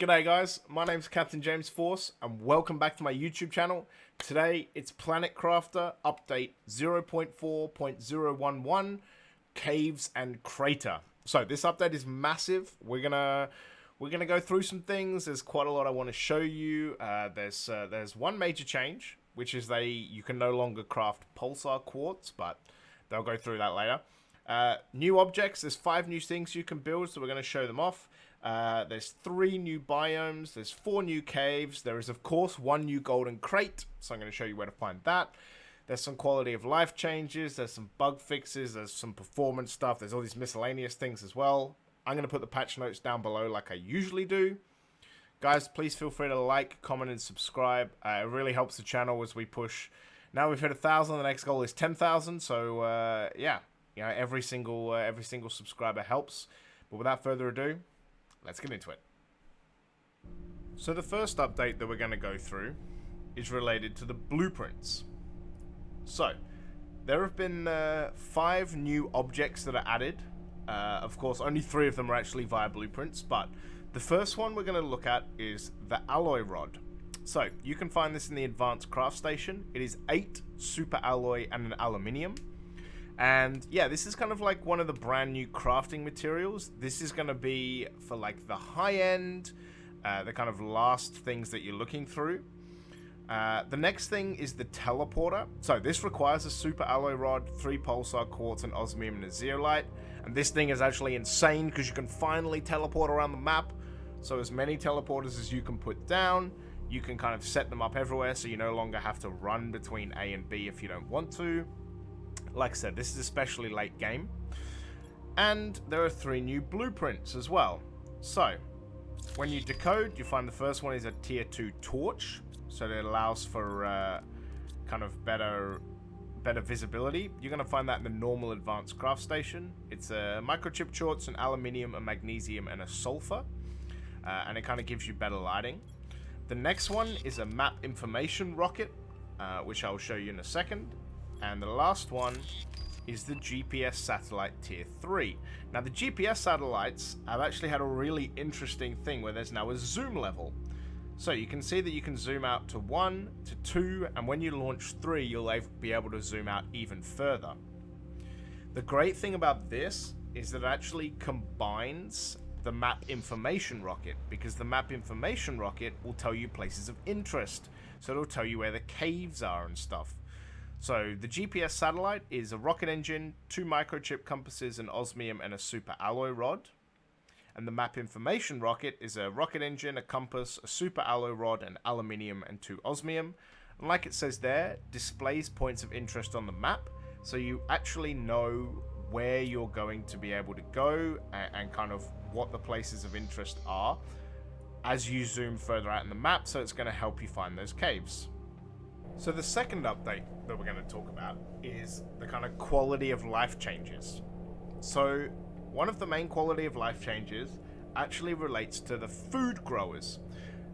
G'day guys, my name's Captain James Force and welcome back to my YouTube channel. Today it's Planet Crafter update 0.4.011 Caves and Crater. So this update is massive. We're gonna go through some things. There's quite a lot I want to show you. There's one major change, which is you can no longer craft pulsar quartz, but they'll go through that later. New objects, there's 5 new things you can build, so we're going to show them off. There's 3 new biomes, there's 4 new caves, there is of course 1 new golden crate, so I'm going to show you where to find that. There's some quality of life changes, there's some bug fixes, there's some performance stuff, there's all these miscellaneous things as well. I'm going to put the patch notes down below like I usually do. Guys, please feel free to like, comment and subscribe. It really helps the channel as we push. Now we've hit 1,000, the next goal is 10,000, so yeah. You know, every single subscriber helps. But without further ado, let's get into it. So the first update that we're going to go through is related to the blueprints. So there have been 5 new objects that are added. Of course, only 3 of them are actually via blueprints, but the first one we're going to look at is the alloy rod. So you can find this in the advanced craft station. It is 8 super alloy and an aluminium. And yeah, this is kind of like one of the brand new crafting materials. This is going to be for like the high end, the kind of last things that you're looking through. The next thing is the teleporter. So this requires a super alloy rod, 3 pulsar quartz, an osmium, and a zeolite. And this thing is actually insane because you can finally teleport around the map. So as many teleporters as you can put down, you can kind of set them up everywhere so you no longer have to run between A and B if you don't want to. Like I said, this is especially late game. And there are 3 new blueprints as well. So, when you decode, you find the first one is a tier 2 torch. So that allows for kind of better visibility. You're going to find that in the normal advanced craft station. It's a microchip quartz, an aluminium, a magnesium, and a sulfur. And it kind of gives you better lighting. The next one is a map information rocket, which I'll show you in a second. And the last one is the GPS satellite tier 3. Now the GPS satellites have actually had a really interesting thing where there's now a zoom level. So you can see that you can zoom out to 1, to 2, and when you launch 3, you'll be able to zoom out even further. The great thing about this is that it actually combines the map information rocket, because the map information rocket will tell you places of interest. So it'll tell you where the caves are and stuff. So the GPS satellite is a rocket engine, 2 microchip compasses, an osmium, and a super alloy rod. And the map information rocket is a rocket engine, a compass, a super alloy rod, an aluminium, and 2 osmium. And like it says there, displays points of interest on the map, so you actually know where you're going to be able to go and kind of what the places of interest are as you zoom further out in the map, so it's going to help you find those caves. So the second update that we're going to talk about is the kind of quality of life changes. So one of the main quality of life changes actually relates to the food growers.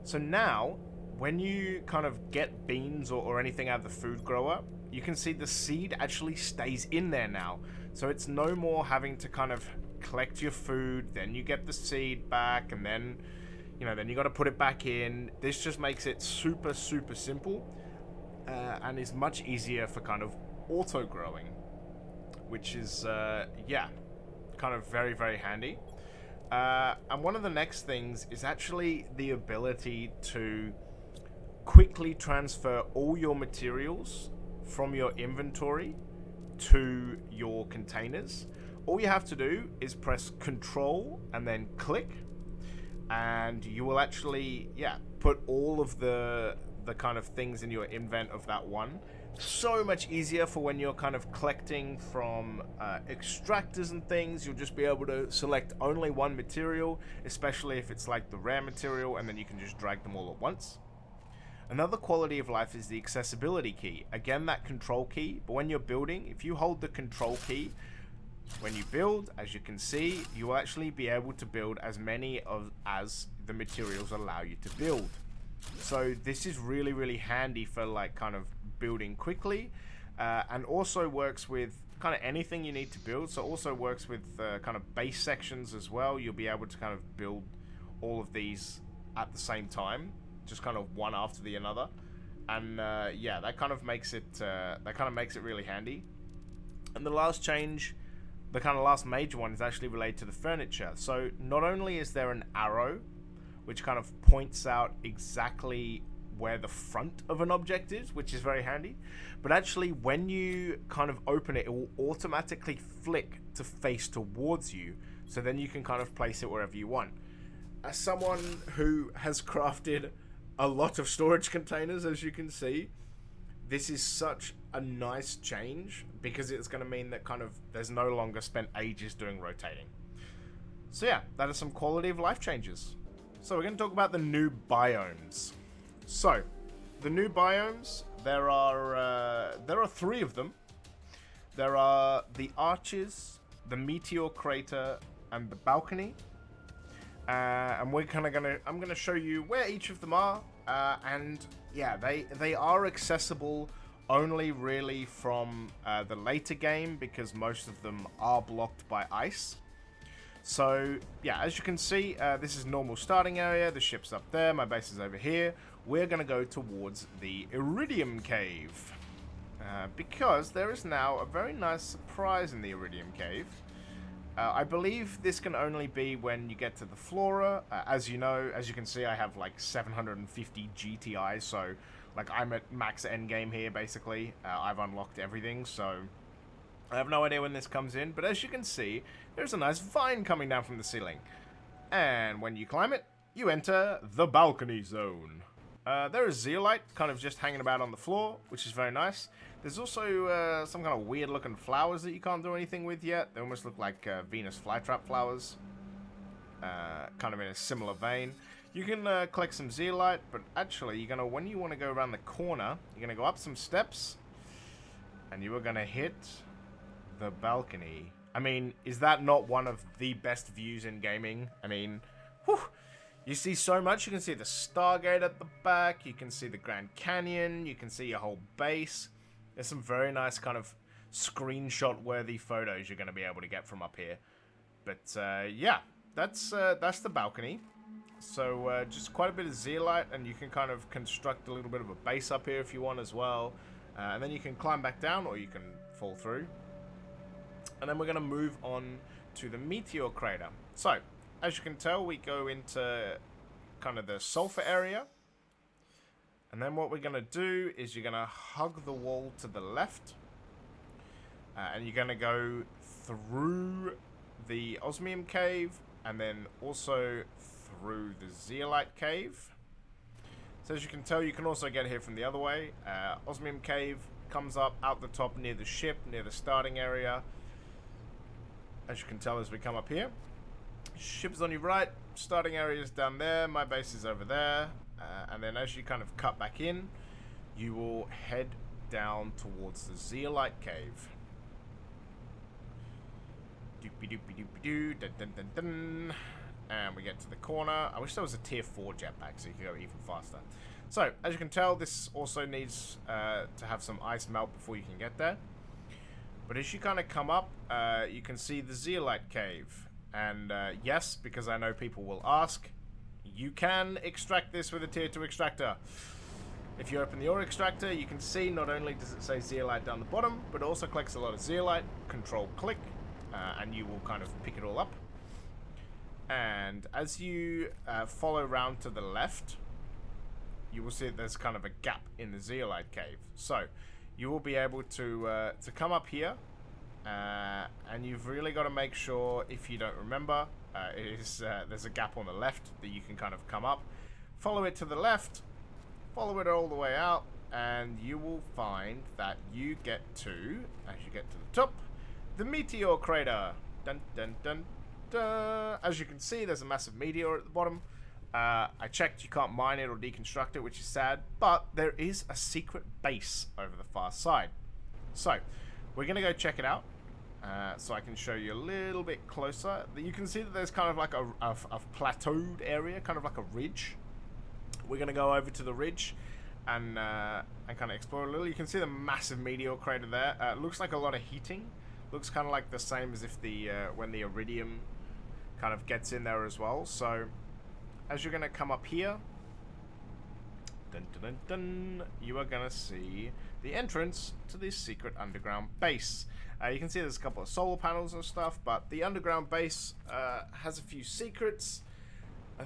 So now when you kind of get beans or anything out of the food grower, you can see the seed actually stays in there now. So it's no more having to kind of collect your food, then you get the seed back, and then you got to put it back in. This just makes it super simple. And is much easier for kind of auto growing, which is yeah, kind of very handy. And one of the next things is actually the ability to quickly transfer all your materials from your inventory to your containers. All you have to do is press Control and then click, and you will actually put all of the kind of things in your invent of that one. So much easier for when you're kind of collecting from extractors and things. You'll just be able to select only one material, especially if it's like the rare material, and then you can just drag them all at once. Another quality of life is the accessibility key. Again, that control key, but when you're building, if you hold the control key, when you build, as you can see, you will actually be able to build as many as the materials allow you to build. So this is really handy for like kind of building quickly, and also works with kind of anything you need to build. So it also works with kind of base sections as well. You'll be able to kind of build all of these at the same time, just kind of one after the another. And yeah, that kind of makes it really handy. And the last change, the kind of last major one, is actually related to the furniture. So not only is there an arrow which kind of points out exactly where the front of an object is, which is very handy, but actually when you kind of open it, it will automatically flick to face towards you, so then you can kind of place it wherever you want. As someone who has crafted a lot of storage containers, as you can see, this is such a nice change, because it's going to mean that kind of there's no longer spent ages doing rotating. So yeah, that is some quality of life changes. So we're going to talk about the new biomes. So the new biomes, there are 3 of them. There are the arches, the meteor crater, and the balcony. And we're kind of I'm gonna show you where each of them are. And yeah, they are accessible only really from the later game, because most of them are blocked by ice. So yeah, as you can see, this is normal starting area. The ship's up there. My base is over here. We're going to go towards the Iridium Cave, because there is now a very nice surprise in the Iridium Cave. I believe this can only be when you get to the flora. As you know, as you can see, I have like 750 GTI, so like I'm at max endgame here basically. I've unlocked everything, so I have no idea when this comes in, but as you can see, there's a nice vine coming down from the ceiling. And when you climb it, you enter the balcony zone. There is zeolite kind of just hanging about on the floor, which is very nice. There's also some kind of weird looking flowers that you can't do anything with yet. They almost look like Venus flytrap flowers, kind of in a similar vein. You can collect some zeolite, but actually, when you want to go around the corner, you're gonna go up some steps, and you are gonna hit the balcony. I mean, is that not one of the best views in gaming? I mean, whew, you see so much. You can see the Stargate at the back. You can see the Grand Canyon. You can see your whole base. There's some very nice kind of screenshot-worthy photos you're going to be able to get from up here. But yeah, that's the balcony. So just quite a bit of zeolite, and you can kind of construct a little bit of a base up here if you want as well. And then you can climb back down, or you can fall through. And then we're going to move on to the meteor crater. So, as you can tell, we go into kind of the sulfur area. And then what we're going to do is you're going to hug the wall to the left. And you're going to go through the osmium cave, and then also through the zeolite cave. So as you can tell, you can also get here from the other way. Osmium cave comes up out the top near the ship, near the starting area. As you can tell as we come up here. Ship's on your right, starting area is down there, my base is over there. And then as you kind of cut back in, you will head down towards the zeolite cave. Doopy doopy doopy doo, dun dun dun dun. And we get to the corner. I wish there was a tier 4 jetpack so you could go even faster. So, as you can tell, this also needs to have some ice melt before you can get there. But as you kind of come up, you can see the zeolite cave. And yes, because I know people will ask, you can extract this with a tier 2 extractor. If you open the ore extractor, you can see not only does it say zeolite down the bottom, but it also collects a lot of zeolite. Control click, and you will kind of pick it all up. And as you follow round to the left, you will see that there's kind of a gap in the zeolite cave. So you will be able to come up here, and you've really got to make sure, if you don't remember, there's a gap on the left that you can kind of come up. Follow it to the left, follow it all the way out, and you will find that you get to, as you get to the top, the meteor crater. Dun dun dun dun. As you can see, there's a massive meteor at the bottom. I checked, you can't mine it or deconstruct it, which is sad, but there is a secret base over the far side. So, we're going to go check it out, so I can show you a little bit closer. You can see that there's kind of like a plateaued area, kind of like a ridge. We're going to go over to the ridge and kind of explore a little. You can see the massive meteor crater there. It looks like a lot of heating. Looks kind of like the same as if when the iridium kind of gets in there as well. So as you're going to come up here, dun, dun, dun, dun, you are going to see the entrance to this secret underground base. You can see there's a couple of solar panels and stuff, but the underground base has a few secrets.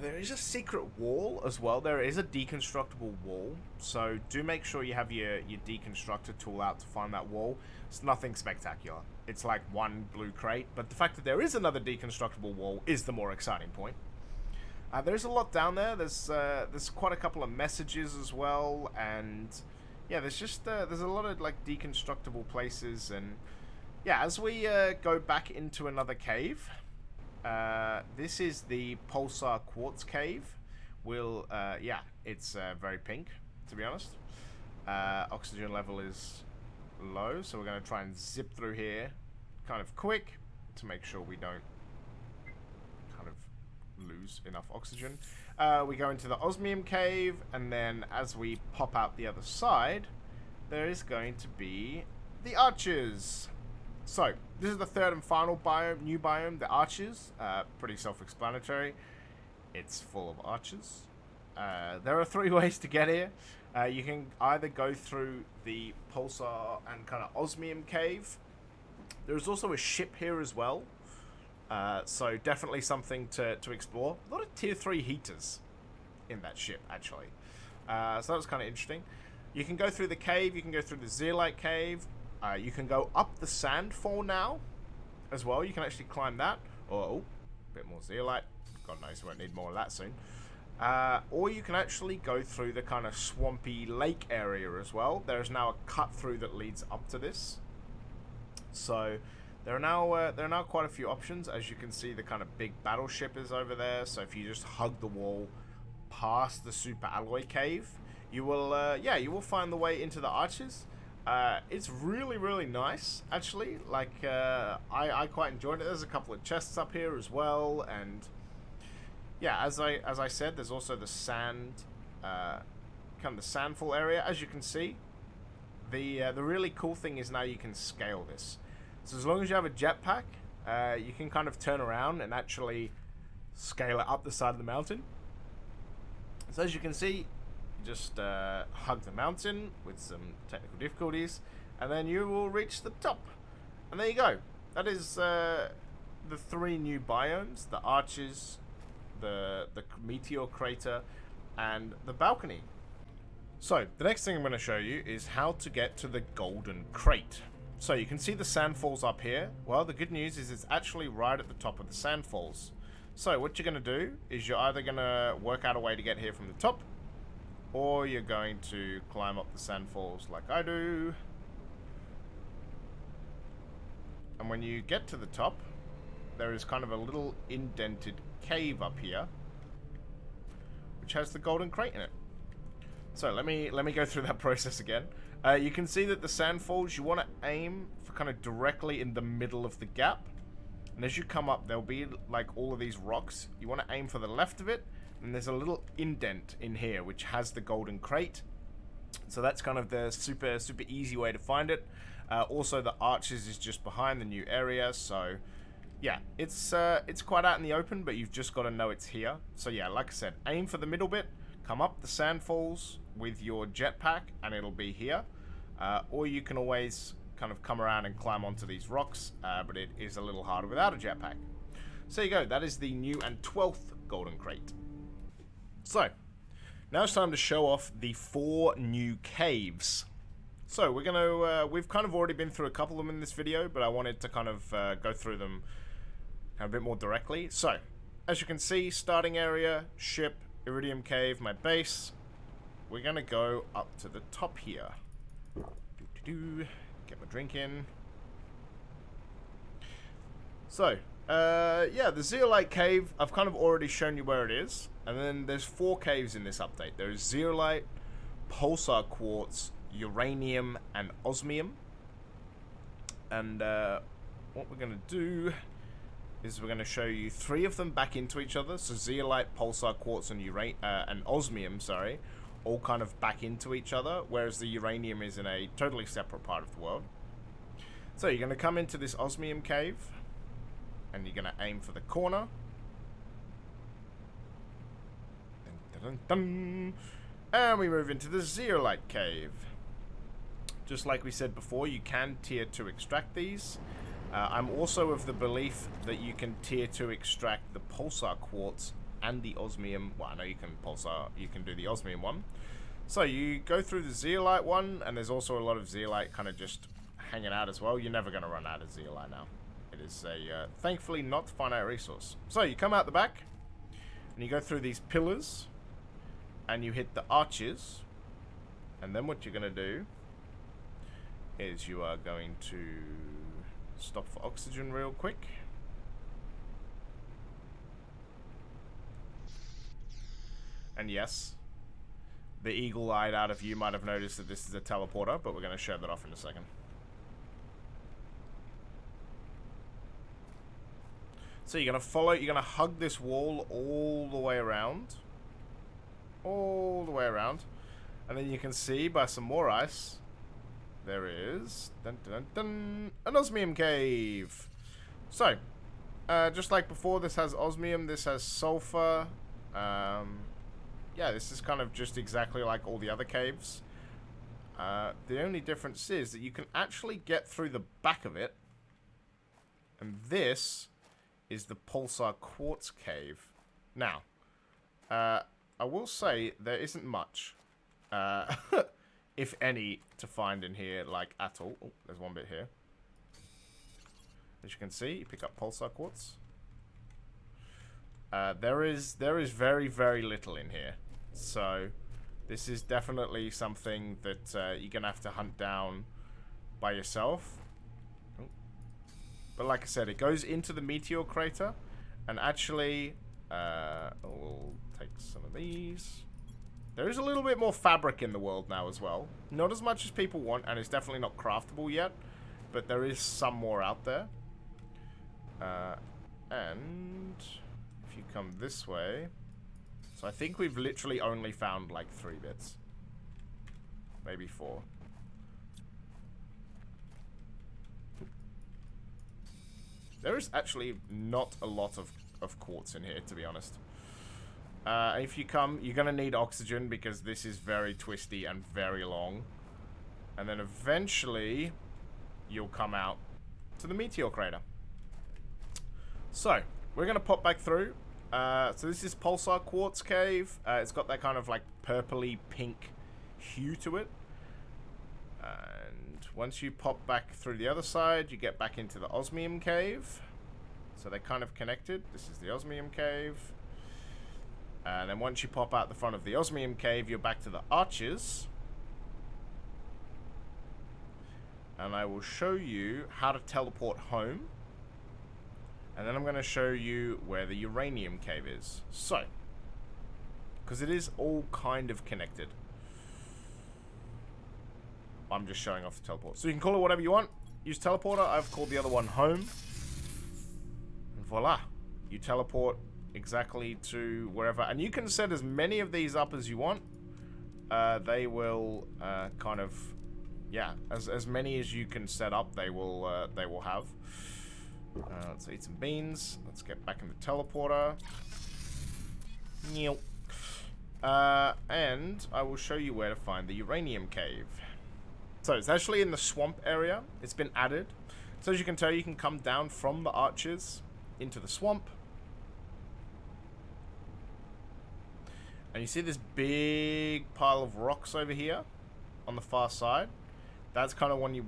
There is a secret wall as well. There is a deconstructible wall, so do make sure you have your deconstructor tool out to find that wall. It's nothing spectacular. It's like one blue crate, but the fact that there is another deconstructible wall is the more exciting point. There's a lot down there. There's quite a couple of messages as well, and yeah, there's a lot of like deconstructible places. And yeah, as we go back into another cave, this is the Pulsar Quartz Cave. Yeah, it's very pink, to be honest. Oxygen level is low, so we're going to try and zip through here kind of quick to make sure we don't kind of lose enough oxygen. We go into the Osmium Cave, and then as we pop out the other side, there is going to be the Arches. So, this is the third and final biome, new biome, the Arches. Pretty self-explanatory. It's full of arches. There are 3 ways to get here. You can either go through the Pulsar and kind of Osmium Cave. There's also a ship here as well. So definitely something to explore. A lot of tier 3 heaters in that ship, actually. So that was kind of interesting. You can go through the cave. You can go through the Zeolite Cave. You can go up the Sandfall now as well. You can actually climb that. Oh, a bit more Zeolite. God knows we won't need more of that soon. Or you can actually go through the kind of swampy lake area as well. There is now a cut through that leads up to this. So there are now quite a few options. As you can see, the kind of big battleship is over there. So if you just hug the wall past the Super Alloy Cave, you will find the way into the Arches. It's really, really nice, actually. Like, I quite enjoyed it. There's a couple of chests up here as well, and yeah, as I said, there's also the sand, kind of the sandfall area. As you can see, the really cool thing is now you can scale this. So as long as you have a jetpack, you can kind of turn around and actually scale it up the side of the mountain. So as you can see, just hug the mountain with some technical difficulties, and then you will reach the top. And there you go. That is the 3 new biomes: the Arches, the Meteor Crater, and the Balcony. So the next thing I'm going to show you is how to get to the Golden Crate. So you can see the Sandfalls up here. Well, the good news is it's actually right at the top of the Sandfalls. So what you're going to do is you're either going to work out a way to get here from the top, or you're going to climb up the Sandfalls like I do. And when you get to the top, there is kind of a little indented cave up here, which has the Golden Crate in it. So let me go through that process again. You can see that the Sandfalls, you want to aim for kind of directly in the middle of the gap. And as you come up, there'll be like all of these rocks. You want to aim for the left of it, and there's a little indent in here which has the Golden Crate. So that's kind of the super easy way to find it. Also, the Arches is just behind the new area, so yeah, it's quite out in the open, but you've just got to know it's here. So yeah, like I said, aim for the middle bit, come up the Sandfalls with your jetpack, and it'll be here. Or you can always kind of come around and climb onto these rocks, but it is a little harder without a jetpack. So there you go, that is the new and 12th Golden Crate. So, now it's time to show off the 4 new caves. So, we've kind of already been through a couple of them in this video, but I wanted to kind of go through them a bit more directly. So, as you can see, starting area, ship, Iridium Cave, my base. We're going to go up to the top here. Get my drink in. So, yeah, the Zeolite Cave, I've kind of already shown you where it is. And then there's 4 caves in this update. There's Zeolite, Pulsar Quartz, Uranium, and Osmium. And what we're going to do is we're going to show you 3 of them back into each other. So Zeolite, Pulsar Quartz, and Osmium, sorry, all kind of back into each other, whereas the Uranium is in a totally separate part of the world. So you're going to come into this Osmium Cave, and you're going to aim for the corner. Dun, dun, dun. And we move into the zeolite cave. Just like we said before, you can tier 2 extract these. I'm also of the belief that you can tier 2 extract the pulsar quartz and the osmium. Well, I know you can do the osmium one. So you go through the zeolite one, and there's also a lot of zeolite kind of just hanging out as well. You're never going to run out of zeolite now. It is a, thankfully, not finite resource. So you come out the back, and you go through these pillars, and you hit the arches, and then what you're going to do is you are going to stop for oxygen real quick. And yes, the eagle-eyed out of you might have noticed that this is a teleporter, but we're going to show that off in a second. So you're going to follow, you're going to hug this wall all the way around. All the way around. And then you can see by some more ice, there is dun, dun, dun, an osmium cave. So, just like before, this has osmium, this has sulfur. Yeah, this is kind of just exactly like all the other caves. The only difference is that you can actually get through the back of it. And this is the pulsar quartz cave. Now, I will say there isn't much, if any, to find in here, like, at all. Oh, there's one bit here. As you can see, you pick up pulsar quartz. There is very, very little in here. So, this is definitely something that you're going to have to hunt down by yourself. Oh. But like I said, it goes into the meteor crater. And actually, we'll take some of these. There is a little bit more fabric in the world now as well. Not as much as people want, and it's definitely not craftable yet. But there is some more out there. And if you come this way... So I think we've literally only found like 3 bits. Maybe 4. There is actually not a lot of quartz in here, to be honest. If you come, you're going to need oxygen because this is very twisty and very long. And then eventually, you'll come out to the meteor crater. So, we're going to pop back through. So this is Pulsar Quartz Cave. It's got that kind of like purpley pink hue to it. And once you pop back through the other side, you get back into the Osmium Cave. So they're kind of connected. This is the Osmium Cave. And then once you pop out the front of the Osmium Cave, you're back to the arches. And I will show you how to teleport home. And then I'm going to show you where the uranium cave is. So, because it is all kind of connected. I'm just showing off the teleport. So you can call it whatever you want. Use teleporter. I've called the other one home. And voila. You teleport exactly to wherever. And you can set as many of these up as you want. They will kind of... Yeah, as many as you can set up, they will have. Let's eat some beans. Let's get back in the teleporter. And I will show you where to find the uranium cave. So it's actually in the swamp area. It's been added. So as you can tell, you can come down from the arches into the swamp. And you see this big pile of rocks over here on the far side. That's kind of what you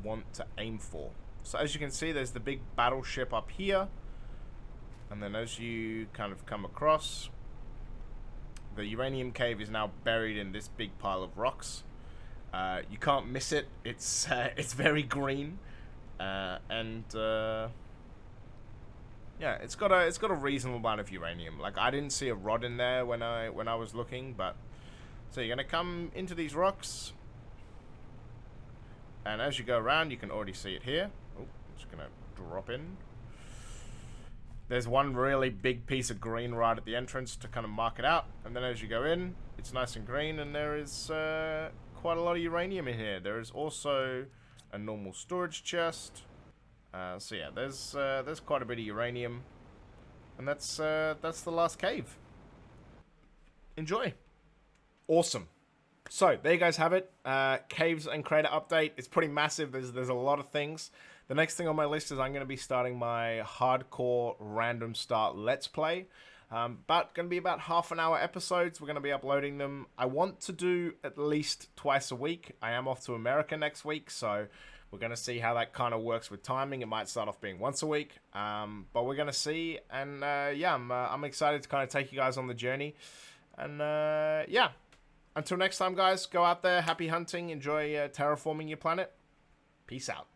want to aim for. So as you can see, there's the big battleship up here. And then as you kind of come across, the uranium cave is now buried in this big pile of rocks. You can't miss it. It's very green. Yeah, it's got a reasonable amount of uranium. Like, I didn't see a rod in there when I was looking, but so you're gonna come into these rocks. And as you go around, you can already see it here. Oh, I'm just going to drop in. There's one really big piece of green right at the entrance to kind of mark it out. And then as you go in, it's nice and green, and there is quite a lot of uranium in here. There is also a normal storage chest. So yeah, there's quite a bit of uranium. And that's the last cave. enjoy. Awesome. So there you guys have it. Caves and crater update. It's pretty massive. There's a lot of things. The next thing on my list is I'm going to be starting my hardcore random start let's play. But going to be about half an hour episodes. We're going to be uploading them. I want to do at least twice a week. I am off to America next week, so we're going to see how that kind of works with timing. It might start off being once a week, but we're going to see. And yeah, I'm excited to kind of take you guys on the journey. And yeah, until next time, guys, go out there, happy hunting, enjoy terraforming your planet. Peace out.